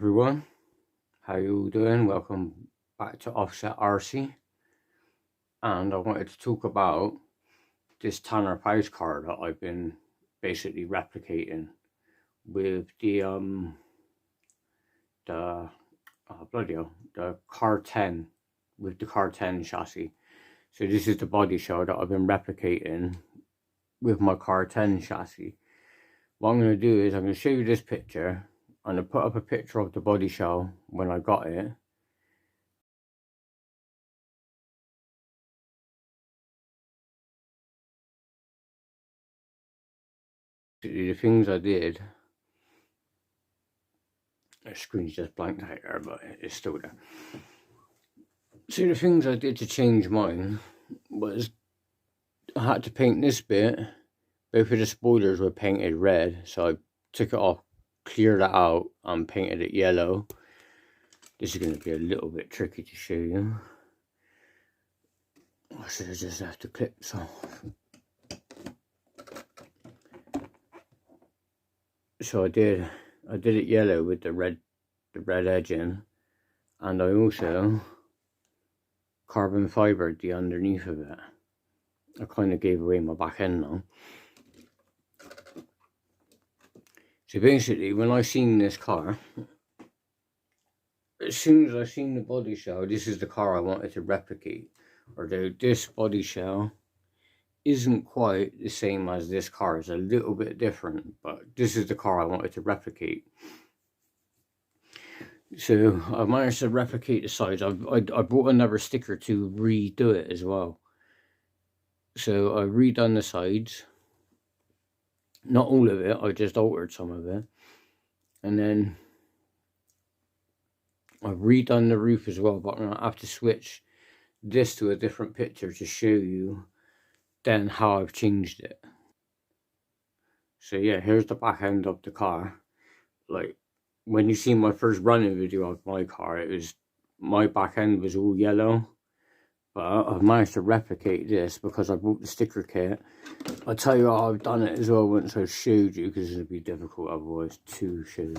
everyone, how you doing? Welcome back to Offset RC. And I wanted to talk about this Tanner Price card that I've been basically replicating with the carten, with the carten chassis. So this is the body shell that I've been replicating with my carten chassis. What I'm going to do is I'm going to show you this picture. I'm going to put up a picture of the body shell when I got it. The things I did, the screen's just blanked out there, but it's still there. So the things I did to change mine was I had to paint this bit. Both of the spoilers were painted red, so I took it off, cleared it out, and painted it yellow. This is going to be a little bit tricky to show you. I should have just left the clips off. So I did it yellow with the red edging, and I also carbon fibered the underneath of it. I kind of gave away my back end now. So basically, when I seen this car, as soon as I seen the body shell, this is the car I wanted to replicate. Although this body shell isn't quite the same as this car, it's a little bit different, but this is the car I wanted to replicate. So I managed to replicate the sides. I bought another sticker to redo it as well. So I redone the sides, not all of it, I just altered some of it, and then I've redone the roof as well, but I'm going to have to switch this to a different picture to show you then how I've changed it. So yeah, here's the back end of the car. Like when you see my first running video of my car, it was, my back end was all yellow, but I've managed to replicate this because I bought the sticker kit. I'll tell you how I've done it as well once I've showed you, because it'd be difficult otherwise to show you.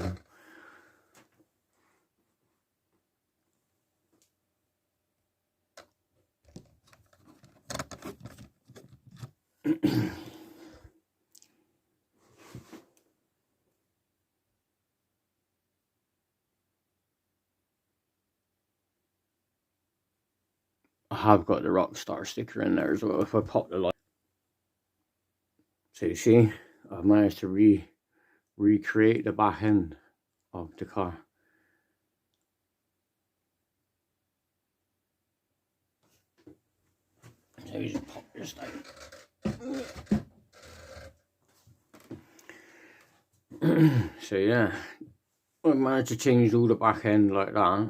I have got the Rockstar sticker in there as well if I pop the light. So you see, I've managed to recreate the back end of the car. So you just pop this down. So yeah, I managed to change all the back end like that.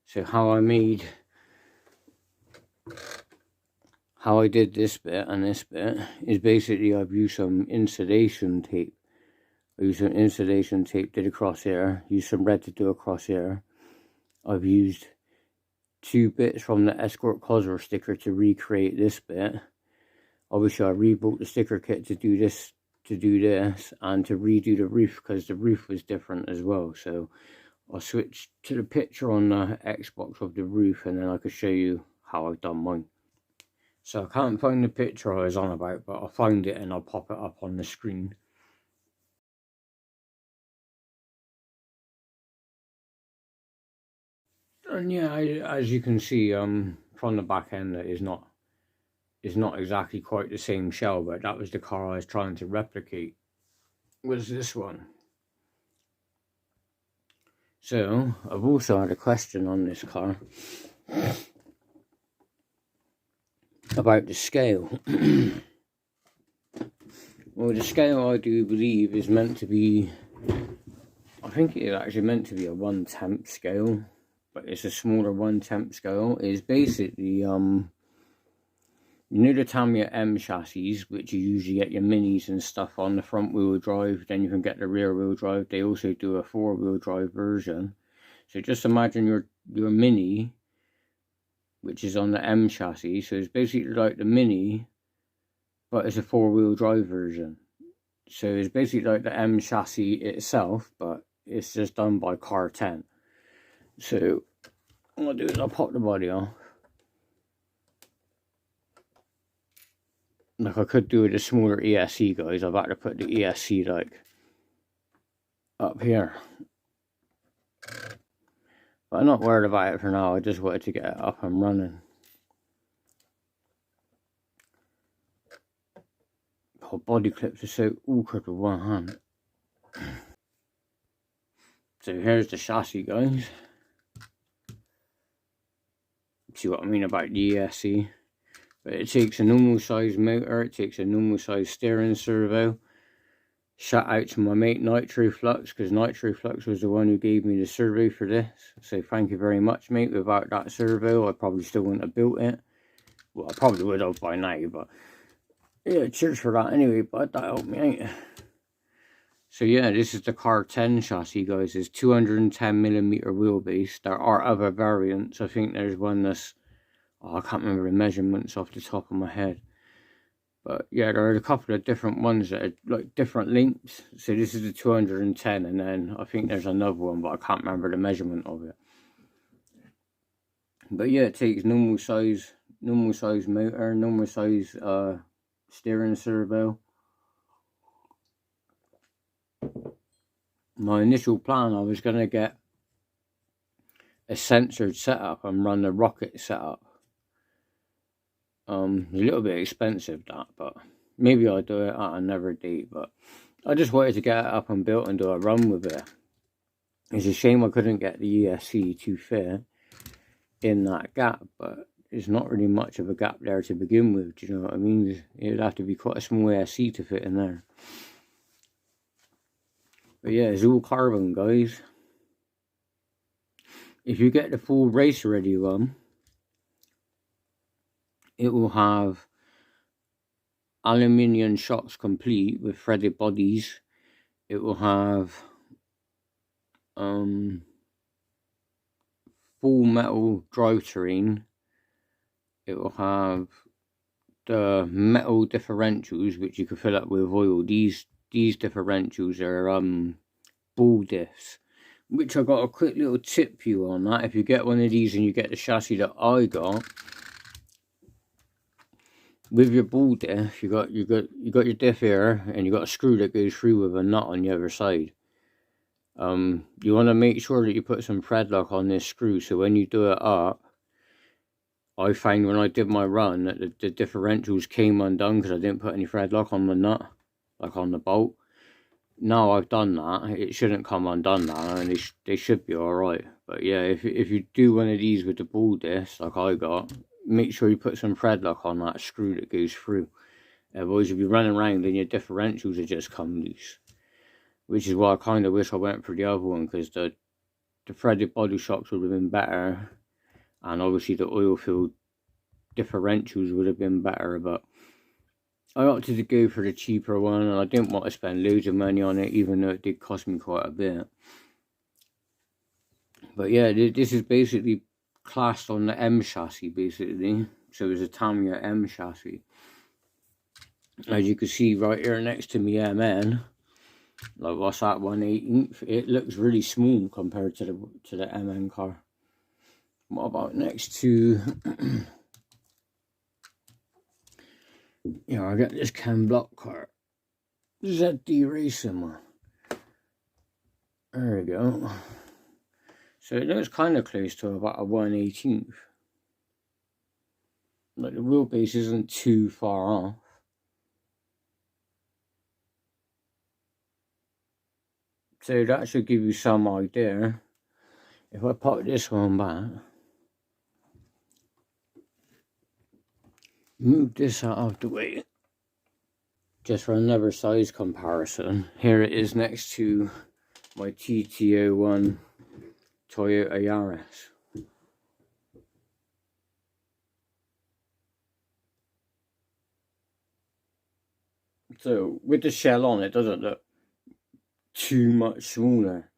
So how I did this bit and this bit is basically I've used some insulation tape. I used some insulation tape, did a crosshair, used some red to do a crosshair. I've used 2 bits from the Escort Cosworth sticker to recreate this bit. Obviously I rebought the sticker kit to do this, and to redo the roof because the roof was different as well. So I'll switch to the picture on the Xbox of the roof, and then I could show you how I've done mine. So I can't find the picture I was on about, but I'll find it and I'll pop it up on the screen. And yeah, as you can see, from the back end, it is not exactly quite the same shell, but that was the car I was trying to replicate, was this one. So I've also had a question on this car about the scale. Well, the scale I do believe is meant to be, I think it is actually meant to be a 1/10 scale, but it's a smaller 1/10 scale. It's basically you know the Tamiya M chassis, which you usually get your minis and stuff on the front wheel drive, then you can get the rear wheel drive. They also do a 4-wheel drive version. So just imagine your mini, which is on the M chassis. So it's basically like the mini, but it's a 4-wheel drive version. So it's basically like the M chassis itself, but it's just done by carten. So what I'll do is I'll pop the body off. Like I could do with a smaller ESC, guys. I've had to put the ESC like up here. But I'm not worried about it for now. I just wanted to get it up and running. Oh, body clips are so awkward with one hand. So here's the chassis, guys. See what I mean about the ESC? But it takes a normal size motor, it takes a normal size steering servo. Shout out to my mate Nitroflux, because Nitroflux was the one who gave me the servo for this. So thank you very much, mate. Without that servo, I probably still wouldn't have built it. Well, I probably would have by now, but yeah, cheers for that anyway, but that helped me out. So yeah, this is the carten chassis, guys. It's 210mm wheelbase. There are other variants. I think there's one that's, oh, I can't remember the measurements off the top of my head. But yeah, there are a couple of different ones that are like different lengths. So this is the 210, and then I think there's another one, but I can't remember the measurement of it. But yeah, it takes normal size motor, normal size steering servo. My initial plan, I was going to get a censored setup and run the rocket setup. A little bit expensive that, but maybe I'll do it at another date. But I just wanted to get it up and built and do a run with it. It's a shame I couldn't get the ESC to fit in that gap, but there's not really much of a gap there to begin with. Do you know what I mean? It would have to be quite a small ESC to fit in there. But yeah, it's all carbon, guys. If you get the full race ready one, it will have aluminium shocks complete with threaded bodies. It will have full metal drivetrain. It will have the metal differentials, which you can fill up with oil. These differentials are ball diffs, which I got a quick little tip for you on that. If you get one of these and you get the chassis that I got, with your ball diff, you got your diff here, and you got a screw that goes through with a nut on the other side. You want to make sure that you put some thread lock on this screw, so when you do it up, I found when I did my run that the differentials came undone because I didn't put any thread lock on the nut, like on the bolt. Now I've done that, it shouldn't come undone now, and they should be alright. But yeah, if you do one of these with the ball disc like I got, make sure you put some thread lock on that screw that goes through. Otherwise you'll be running around and your differentials will just come loose. Which is why I kind of wish I went for the other one, because the threaded body shocks would have been better, and obviously the oil filled differentials would have been better. But I opted to go for the cheaper one, and I didn't want to spend loads of money on it, even though it did cost me quite a bit. But yeah, this is basically classed on the M chassis, basically. So it's a Tamiya M chassis. As you can see right here next to me, MN, like what's that, 1/18? It looks really small compared to the MN car. What about next to I got this Ken Block car, ZD Racing one. There we go. So it looks kind of close to about a 1/18. Like the wheelbase isn't too far off. So that should give you some idea. If I pop this one back, move this out of the way, just for another size comparison. Here it is next to my TT01 Toyota Yaris. So with the shell on, it doesn't look too much smaller.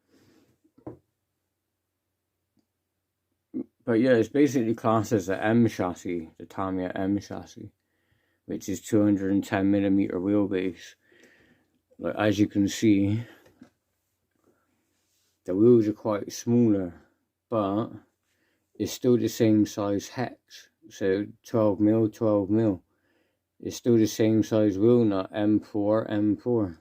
But yeah, it's basically classed as the M chassis, the Tamiya M chassis, which is 210mm wheelbase. Like, as you can see, The wheels are quite smaller, but it's still the same size hex. So 12mm, 12mm. It's still the same size wheel nut, M4, M4.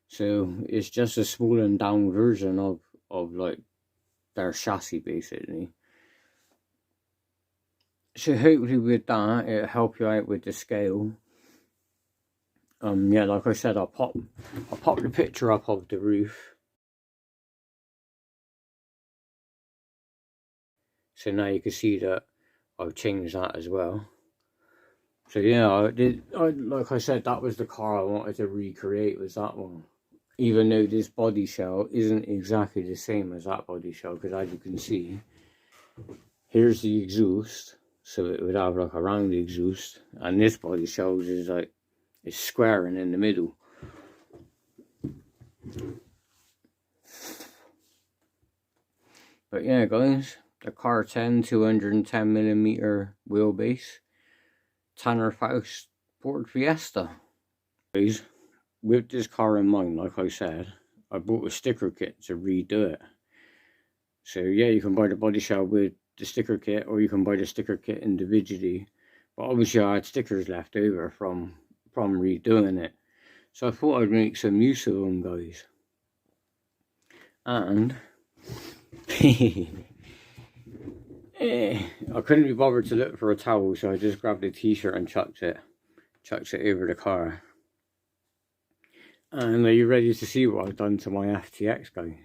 So it's just a smaller down version of like their chassis basically. So hopefully with that it'll help you out with the scale. Yeah, like I said, I'll pop the picture up of the roof. So now you can see that I've changed that as well. So yeah, like I said, that was the car I wanted to recreate, was that one. Even though this body shell isn't exactly the same as that body shell, because as you can see, here's the exhaust, so it would have like a round exhaust, and this body shell is like, it's squaring in the middle. But yeah guys, the Carten 210mm wheelbase, Tanner Faust Ford Fiesta. Guys, with this car in mind, like I said, I bought a sticker kit to redo it. So yeah, you can buy the body shell with the sticker kit, or you can buy the sticker kit individually. But obviously I had stickers left over from redoing it. So I thought I'd make some use of them, guys. And I couldn't be bothered to look for a towel, so I just grabbed a t-shirt and chucked it over the car. And are you ready to see what I've done to my FTX, guys?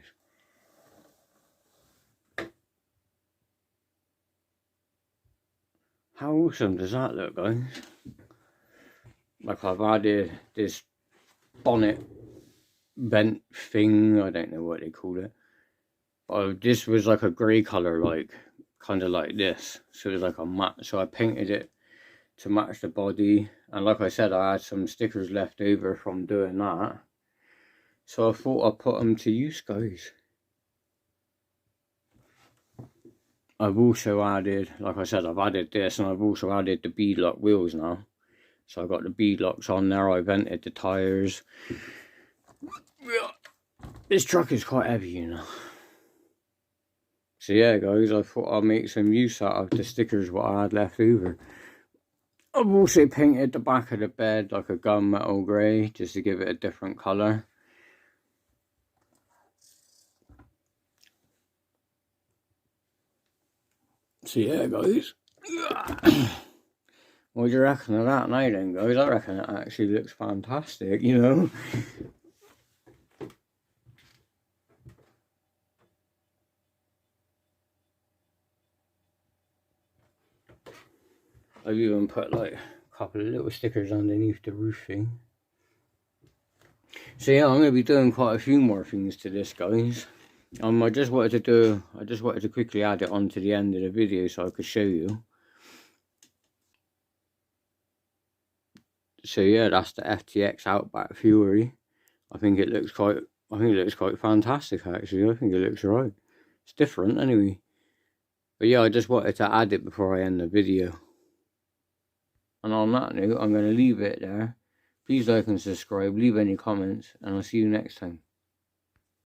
How awesome does that look, guys? Like, I've added this bonnet vent thing, I don't know what they call it. But this was like a grey colour, like kind of like this. So it was like a matte. So I painted it to match the body. And like I said, I had some stickers left over from doing that. So I thought I'd put them to use, guys. I've also added, like I said, I've added this, and I've also added the beadlock wheels now. So I've got the beadlocks on there, I vented the tyres. This truck is quite heavy, you know. So yeah guys, I thought I'd make some use out of the stickers what I had left over. I've also painted the back of the bed like a gunmetal grey, just to give it a different colour. So yeah guys, what do you reckon of that now then, guys? I reckon it actually looks fantastic, you know. I've even put like a couple of little stickers underneath the roof thing. So yeah, I'm going to be doing quite a few more things to this, guys. I just wanted to quickly add it on to the end of the video so I could show you. So yeah, that's the FTX Outback Fury. I think it looks quite fantastic actually. I think it looks right. It's different anyway. But yeah, I just wanted to add it before I end the video. And on that note, I'm going to leave it there. Please like and subscribe, leave any comments, and I'll see you next time.